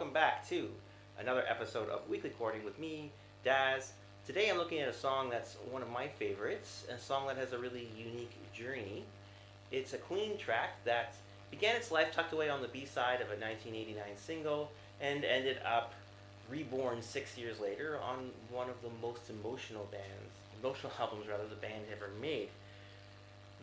welcome back to another episode of Weekly Chording with me, Daz. Today I'm looking at a song that's one of my favorites, a song that has a really unique journey. It's a Queen track that began its life tucked away on the B-side of a 1989 single and ended up reborn 6 years later on one of the most emotional albums the band ever made.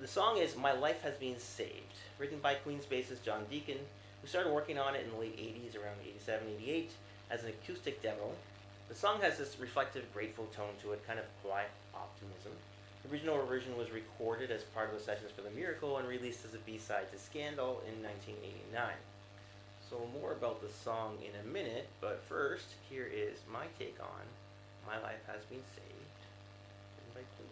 The song is My Life Has Been Saved, written by Queen's bassist John Deacon, who started working on it in the late 80s, around 87, 88, as an acoustic demo. The song has this reflective, grateful tone to it, kind of quiet optimism. The original version was recorded as part of the sessions for The Miracle and released as a B-side to Scandal in 1989. So more about the song in a minute, but first, here is my take on My Life Has Been Saved, written by Queen.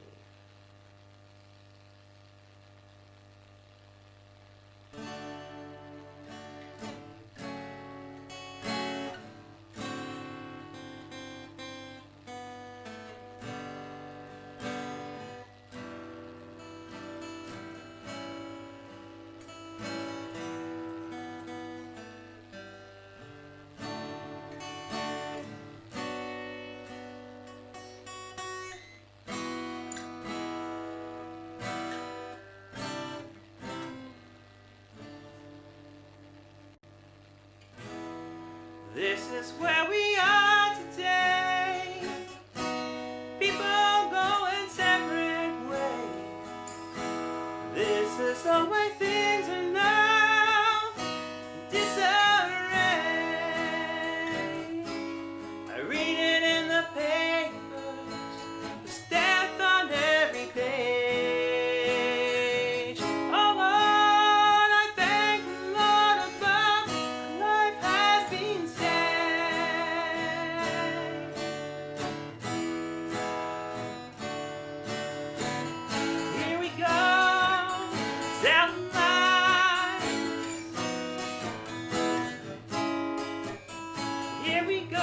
This is where we are today. People going separate ways. This is the way things are now. Disarray. I read it in the papers. There's death on every page. Oh Lord, I thank the Lord above. My life has been saved. Here we go, down the line. Here we go.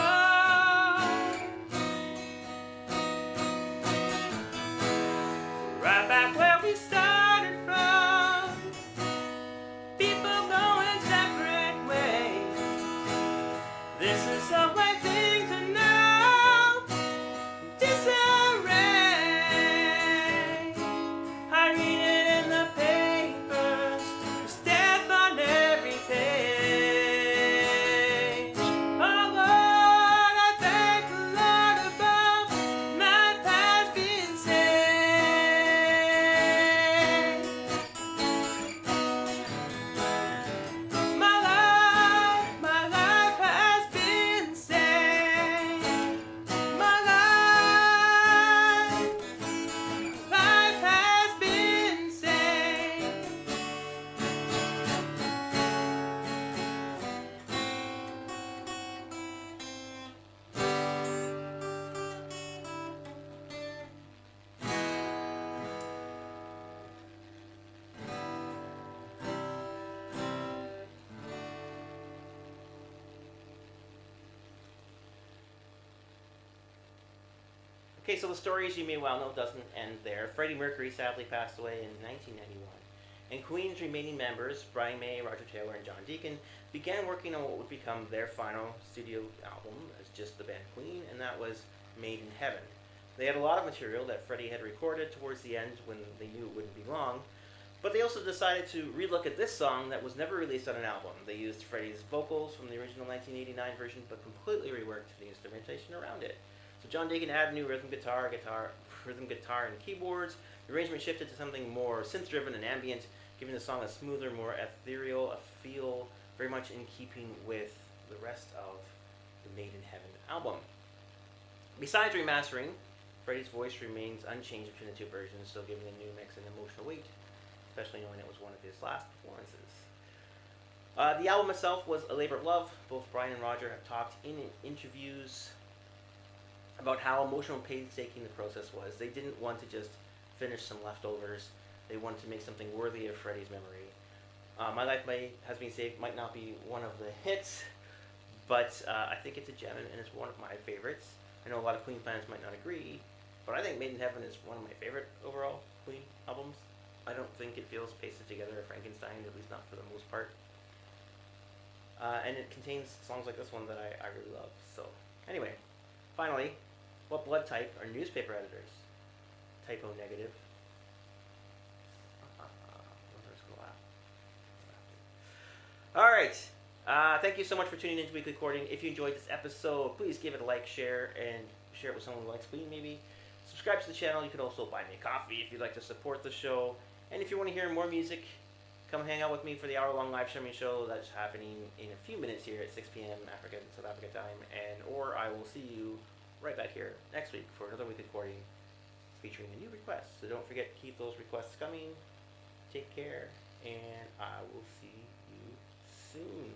Right back where we started from. People going separate ways. This is the way things are now. Disarray. I read it in the papers. There's death on every page. Oh Lord, I thank the Lord above. My life has been saved. My life has been saved. My life has been saved. Okay, so the story, as you may well know, doesn't end there. Freddie Mercury sadly passed away in 1991, and Queen's remaining members, Brian May, Roger Taylor, and John Deacon, began working on what would become their final studio album as just the band Queen, and that was Made in Heaven. They had a lot of material that Freddie had recorded towards the end when they knew it wouldn't be long, but they also decided to relook at this song that was never released on an album. They used Freddie's vocals from the original 1989 version, but completely reworked the instrumentation around it. So John Deacon added new rhythm guitar, and keyboards. The arrangement shifted to something more synth-driven and ambient, giving the song a smoother, more ethereal, a feel very much in keeping with the rest of the Made in Heaven album. Besides remastering, Freddie's voice remains unchanged between the two versions, so giving the new mix an emotional weight, especially knowing it was one of his last performances. The album itself was a labor of love. Both Brian and Roger have talked in interviews about how emotional and painstaking the process was. They didn't want to just finish some leftovers. They wanted to make something worthy of Freddie's memory. My Life Has Been Saved might not be one of the hits, but I think it's a gem and it's one of my favorites. I know a lot of Queen fans might not agree, but I think Made in Heaven is one of my favorite overall Queen albums. I don't think it feels pasted together a Frankenstein, at least not for the most part. and it contains songs like this one that I really love. So, anyway, finally, what blood type are newspaper editors? Typo negative. All right. Thank you so much for tuning into Weekly Chording. If you enjoyed this episode, please give it a like, share, and share it with someone who likes Queen, maybe. Subscribe to the channel. You can also buy me a coffee if you'd like to support the show. And if you want to hear more music, come hang out with me for the hour-long live streaming show that's happening in a few minutes here at 6 p.m. South Africa time. Or I will see you right back here next week for another Weekly Chording featuring a new request. So don't forget to keep those requests coming. Take care, and I will see you soon.